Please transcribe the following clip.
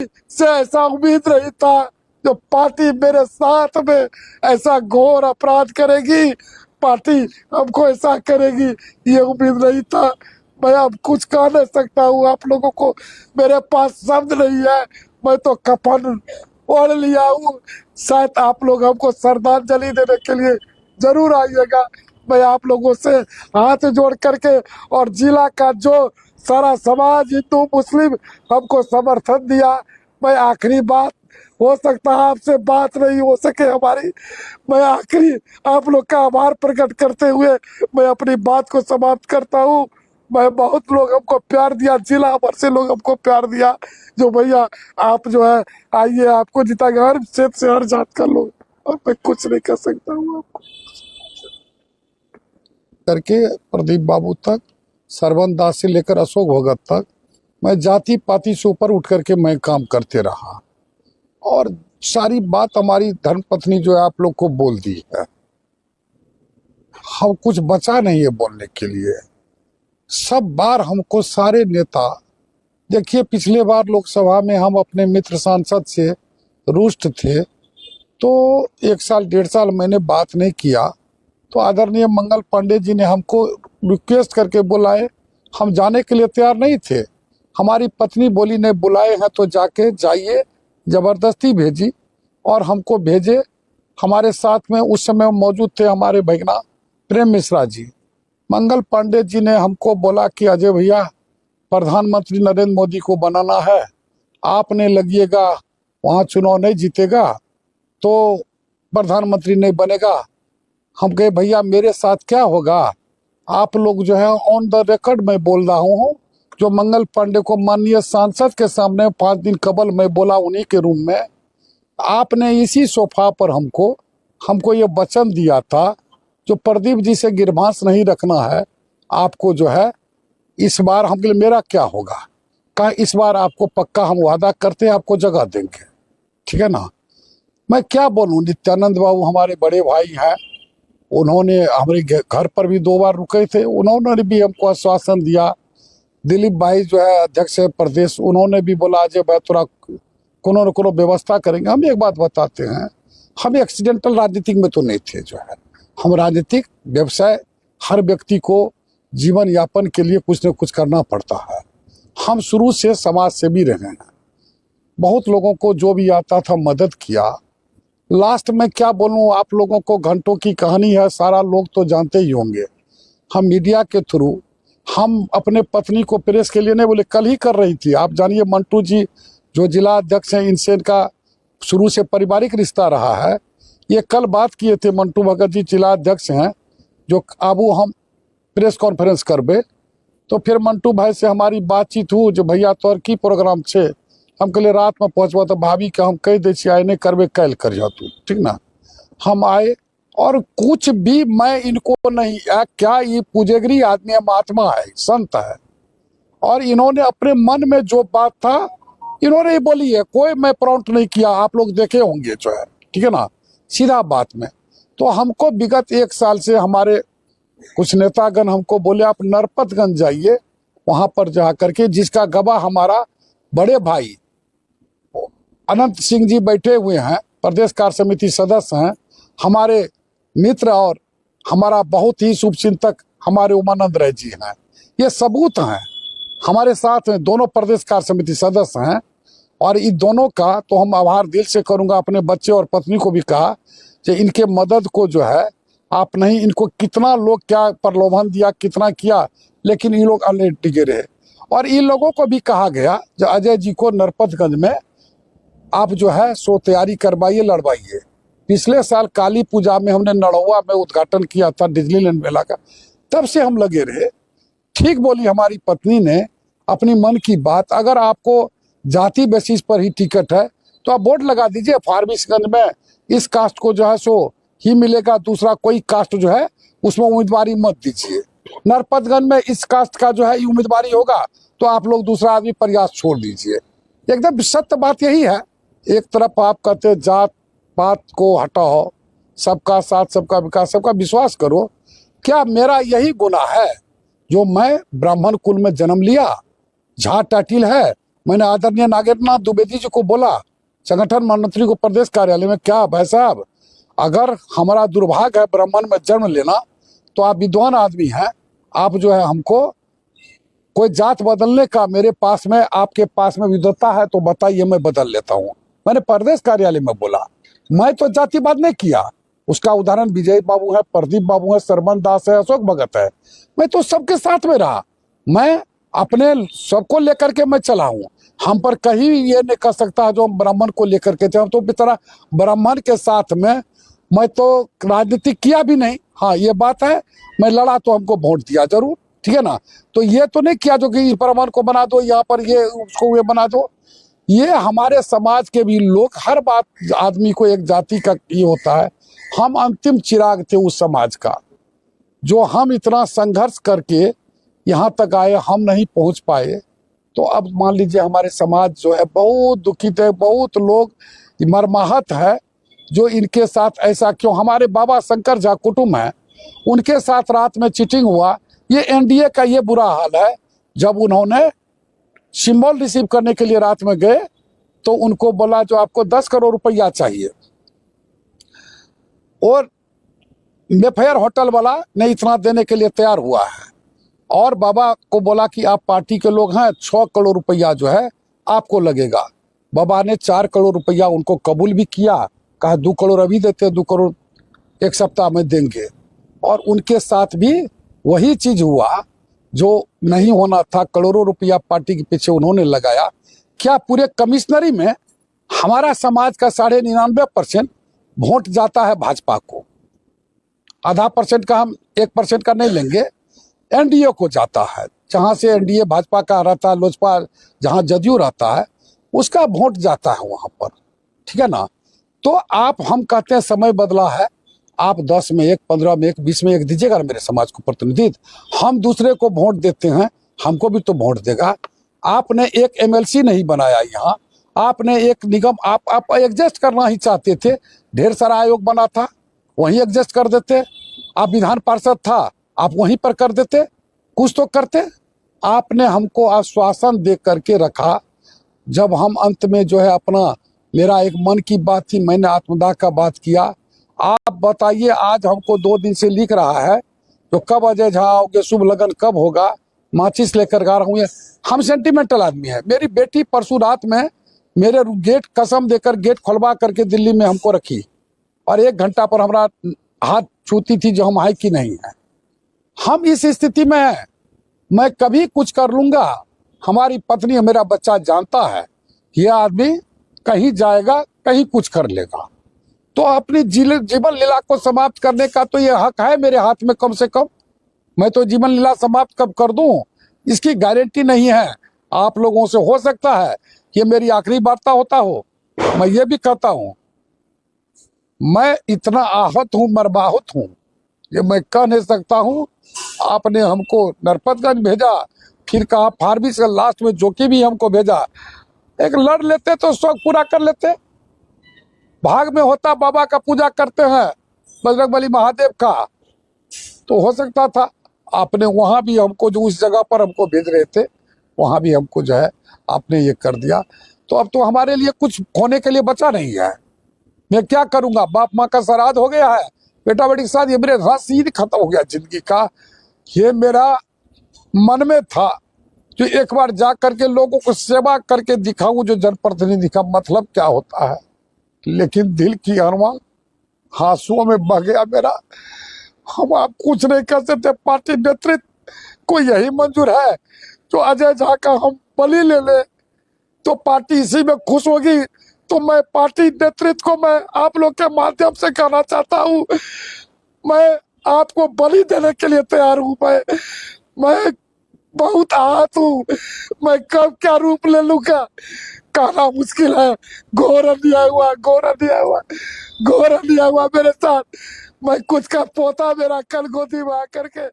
से ऐसा उम्मीद नहीं था जो पार्टी मेरे साथ में ऐसा घोर अपराध करेगी, पार्टी हमको ऐसा करेगी, ये उम्मीद नहीं था। मैं अब कुछ कह नहीं सकता हूँ आप लोगों को, मेरे पास शब्द नहीं है। मैं तो कफन ओढ़ लिया हूँ। शायद आप लोग हमको श्रद्धांजलि देने के लिए जरूर आइएगा। मैं आप लोगों से हाथ जोड़ करके और जिला का जो सारा समाज हिंदू मुस्लिम हमको समर्थन दिया, मैं आखिरी बात, हो सकता है आपसे बात नहीं हो सके हमारी, मैं आखिरी आप लोग का आभार प्रकट करते हुए मैं अपनी बात को समाप्त करता हूँ। मैं बहुत लोग हमको प्यार दिया, जिला भर से लोग हमको प्यार दिया, जो भैया आप जो है आइए, आपको जिताएंगे, हर क्षेत्र से हर जात का लोग, और मैं कुछ नहीं कर सकता हूँ आपको करके। प्रदीप बाबू तक, सरवन दास से लेकर अशोक भगत तक, मैं जाति पाति से ऊपर उठ करके मैं काम करते रहा, और सारी बात हमारी धर्मपत्नी जो है आप लोग को बोल दी है। हम कुछ बचा नहीं है बोलने के लिए। सब बार हमको सारे नेता, देखिए पिछले बार लोकसभा में हम अपने मित्र सांसद से रुष्ट थे, तो 1 साल 1.5 साल मैंने बात नहीं किया, तो आदरणीय मंगल पांडे जी ने हमको रिक्वेस्ट करके बुलाए। हम जाने के लिए तैयार नहीं थे। हमारी पत्नी बोली ने बुलाए हैं तो जाके जाइए, जबरदस्ती भेजी और हमको भेजे। हमारे साथ में उस समय मौजूद थे हमारे भैया प्रेम मिश्रा जी। मंगल पांडे जी ने हमको बोला कि अजय भैया, प्रधानमंत्री नरेंद्र मोदी को बनाना है, आपने लगिएगा, वहाँ चुनाव नहीं जीतेगा तो प्रधानमंत्री नहीं बनेगा। हम कहे भैया मेरे साथ क्या होगा, आप लोग जो है ऑन द रिकॉर्ड में बोल रहा हूँ, जो मंगल पांडे को माननीय सांसद के सामने 5 दिन कबल मैं बोला उन्हीं के रूम में, आपने इसी सोफा पर हमको ये वचन दिया था, जो प्रदीप जी से गिरभास नहीं रखना है आपको, जो है इस बार हम लिए मेरा क्या होगा, कहा इस बार आपको पक्का हम वादा करते हैं आपको जगह देंगे, ठीक है ना। मैं क्या बोलूं, नित्यानंद बाबू हमारे बड़े भाई हैं, उन्होंने हमारे घर पर भी 2 बार रुके थे, उन्होंने भी हमको आश्वासन दिया। दिलीप भाई जो है अध्यक्ष प्रदेश, उन्होंने भी बोला अजय भाई थोड़ा कोनो न कोनो व्यवस्था करेंगे। हम एक बात बताते हैं, हम एक्सीडेंटल राजनीतिक में तो नहीं थे, जो है हम राजनीतिक व्यवसाय, हर व्यक्ति को जीवन यापन के लिए कुछ न कुछ करना पड़ता है। हम शुरू से समाज सेवी रहे हैं, बहुत लोगों को जो भी आता था मदद किया। लास्ट में क्या बोलूं, आप लोगों को घंटों की कहानी है, सारा लोग तो जानते ही होंगे। हम मीडिया के थ्रू, हम अपने पत्नी को प्रेस के लिए नहीं बोले, कल ही कर रही थी। आप जानिए मंटू जी जो जिला अध्यक्ष हैं, इनसे इनका शुरू से पारिवारिक रिश्ता रहा है। ये कल बात किए थे, मंटू भगत जी जिला अध्यक्ष हैं, जो आबू हम प्रेस कॉन्फ्रेंस करबे, तो फिर मंटू भाई से हमारी बातचीत हुई, जो भैया तोर की प्रोग्राम छे, हम कहले रात में पहुँचबा, तो भाभी के हम कह दे आए नहीं करबे, कल कर जा तू, ठीक ना। हम आए और कुछ भी मैं इनको नहीं, क्या ये पूजेगिरी आदमी है, महात्मा है, संत है, और इन्होंने अपने मन में जो बात था इन्होंने ही बोली है, कोई मैं प्रॉम्प्ट नहीं किया, आप लोग देखे होंगे जो है, ठीक है ना, सीधा बात में। तो हमको विगत 1 साल से हमारे कुछ नेतागण हमको बोले आप नरपतगंज जाइए, वहां पर जा करके, जिसका गवाह हमारा बड़े भाई अनंत सिंह जी बैठे हुए हैं, प्रदेश कार्य समिति सदस्य हैं, हमारे मित्र और हमारा बहुत ही शुभचिंतक हमारे उमानंद राय जी हैं, ये सबूत हैं हमारे साथ में, दोनों प्रदेश कार्य समिति सदस्य हैं। और इन दोनों का तो हम आभार दिल से करूंगा, अपने बच्चे और पत्नी को भी कहा कि इनके मदद को जो है आप नहीं, इनको कितना लोग क्या प्रलोभन दिया, कितना किया, लेकिन इन लोग अल्ले टिके रहे। और इन लोगों को भी कहा गया जो अजय जी को नरपतगंज में आप जो है सो तैयारी करवाइए, लड़वाइए। पिछले साल काली पूजा में हमने नड़ौआ में उद्घाटन किया था डिज्नीलैंड मेला का, तब से हम लगे रहे। ठीक बोली हमारी पत्नी ने अपनी मन की बात, अगर आपको जाति बेसिस पर ही टिकट है तो आप वोट लगा दीजिए, फारबिसगंज में इस कास्ट को जो है सो ही मिलेगा, दूसरा कोई कास्ट जो है उसमें उम्मीदवारी मत दीजिए। नरपतगंज में इस कास्ट का जो है उम्मीदवारी होगा तो आप लोग दूसरा आदमी प्रयास छोड़ दीजिए। एकदम सत्य बात यही है। एक तरफ आप कहते जात पात को हटाओ, सबका साथ सबका विकास, सबका विश्वास करो, क्या मेरा यही गुनाह है जो मैं ब्राह्मण कुल में जन्म लिया, झा टाटिल है मैंने आदरणीय नागेंद्रनाथ द्विवेदी जी को बोला, संगठन महामंत्री को प्रदेश कार्यालय में, क्या भाई साहब, अगर हमारा दुर्भाग्य है ब्राह्मण में जन्म लेना, तो आप विद्वान आदमी हैं, आप जो है हमको कोई जात बदलने का मेरे पास में, आपके पास में विद्वता है तो बताइए, मैं बदल लेता हूँ। मैंने प्रदेश कार्यालय में बोला, मैं तो जातिवाद नहीं किया। उसका उदाहरण विजय बाबू है, प्रदीप बाबू है, सरमन दास है, अशोक भगत है। मैं तो सबके साथ में रहा, मैं अपने सबको लेकर के मैं चला हूँ। हम पर कहीं ये नहीं कर सकता जो हम ब्राह्मण को लेकर के थे, तो बेचारा ब्राह्मण के साथ में मैं तो राजनीति किया भी नहीं। हाँ ये बात है, मैं लड़ा तो हमको वोट दिया जरूर, ठीक है ना। तो ये तो नहीं किया जो कि ब्राह्मण को बना दो, यहाँ पर ये उसको ये बना दो। ये हमारे समाज के भी लोग, हर बात आदमी को एक जाति का ये होता है। हम अंतिम चिराग थे उस समाज का, जो हम इतना संघर्ष करके यहाँ तक आए, हम नहीं पहुंच पाए। तो अब मान लीजिए हमारे समाज जो है बहुत दुखित है, बहुत लोग मर्माहत है जो इनके साथ ऐसा क्यों। हमारे बाबा शंकर झा कुटुंब है, उनके साथ रात में चीटिंग हुआ। ये एनडीए का ये बुरा हाल है, जब उन्होंने सिंबल रिसीव करने के लिए रात में गए तो उनको बोला जो आपको 10 करोड़ रुपया चाहिए, और मेफेयर होटल वाला ने इतना देने के लिए तैयार हुआ है, और बाबा को बोला कि आप पार्टी के लोग हैं, 6 करोड़ रुपया जो है आपको लगेगा। बाबा ने 4 करोड़ रुपया उनको कबूल भी किया, कहा 2 करोड़ अभी देते, 2 करोड़ एक सप्ताह में देंगे। और उनके साथ भी वही चीज हुआ जो नहीं होना था, करोड़ों रुपया पार्टी के पीछे उन्होंने लगाया। क्या पूरे कमिश्नरी में हमारा समाज का 99.5% वोट जाता है भाजपा को, आधा परसेंट का हम 1% का नहीं लेंगे, एनडीए को जाता है। जहां से एनडीए भाजपा का रहता है, लोजपा जहां जदयू रहता है, उसका वोट जाता है वहां पर, ठीक है ना। तो आप, हम कहते हैं समय बदला है, आप 10 में 1, 15 में 1, 20 में 1 दीजिएगा ना मेरे समाज को प्रतिनिधित्व। हम दूसरे को वोट देते हैं, हमको भी तो वोट देगा। आपने एक एमएलसी नहीं बनाया यहाँ, आपने एक निगम, आप एडजस्ट करना ही चाहते थे। ढेर सारा आयोग बना था, वहीं एडजस्ट कर देते। आप विधान पार्षद था, आप वहीं पर कर देते, कुछ तो करते। आपने हमको आश्वासन दे करके रखा। जब हम अंत में जो है अपना, मेरा एक मन की बात थी, मैंने आत्मदाह का बात किया। आप बताइए, आज हमको 2 दिन से लिख रहा है तो कब अजय झा आओगे, शुभ लगन कब होगा, माचिस लेकर गा रहा हूँ। हम सेंटिमेंटल आदमी है। मेरी बेटी परसों रात में मेरे गेट, कसम देकर गेट खुलवा करके दिल्ली में हमको रखी, और 1 घंटा पर हमारा हाथ छूती थी जो हम आए कि नहीं है। हम इस स्थिति में हैं, मैं कभी कुछ कर लूंगा। हमारी पत्नी, मेरा बच्चा जानता है यह आदमी कहीं जाएगा, कहीं कुछ कर लेगा। तो अपनी जीवन लीला को समाप्त करने का तो ये हक है मेरे हाथ में, कम से कम। मैं तो जीवन लीला समाप्त कब कर दूं, इसकी गारंटी नहीं है। आप लोगों से हो सकता है कि मेरी आखिरी वार्ता होता हो। मैं ये भी कहता हूं, मैं इतना आहत हूं, मर्माहत हूं, ये मैं कह नहीं सकता हूं। आपने हमको नरपतगंज भेजा, फिर कहा फारबिस, लास्ट में जोकी भी हमको भेजा। एक लड़ लेते तो शौक पूरा कर लेते। भाग में होता, बाबा का पूजा करते हैं, बजरंगबली महादेव का, तो हो सकता था। आपने वहां भी हमको, जो उस जगह पर हमको भेज रहे थे, वहां भी हमको जो है आपने ये कर दिया। तो अब तो हमारे लिए कुछ होने के लिए बचा नहीं है। मैं क्या करूंगा, बाप माँ का श्राद्ध हो गया है, बेटा बेटी के साथ, ये मेरे रसीद खत्म हो गया जिंदगी का। ये मेरा मन में था कि एक बार जा करके लोगों को सेवा करके दिखाऊं, जो जनप्रतिनिधि का मतलब क्या होता है। लेकिन दिल की अरमान आंसुओं में बह गया मेरा। हम आप कुछ नहीं कर सकते। पार्टी नेतृत्व को यही मंजूर है जो अजय झा का हम बलि ले ले तो पार्टी इसी में खुश होगी। तो मैं पार्टी नेतृत्व को, मैं आप लोग के माध्यम से कहना चाहता हूँ, मैं आपको बलि देने के लिए तैयार हूँ। मैं बहुत आहत हूँ। मैं कब क्या रूप ले लूंगा कहना मुश्किल है। घोर अन्याय हुआ, घोर अन्याय हुआ, घोर अन्याय हुआ मेरे साथ। मैं कुछ का पोता मेरा कल गोदी में आकर के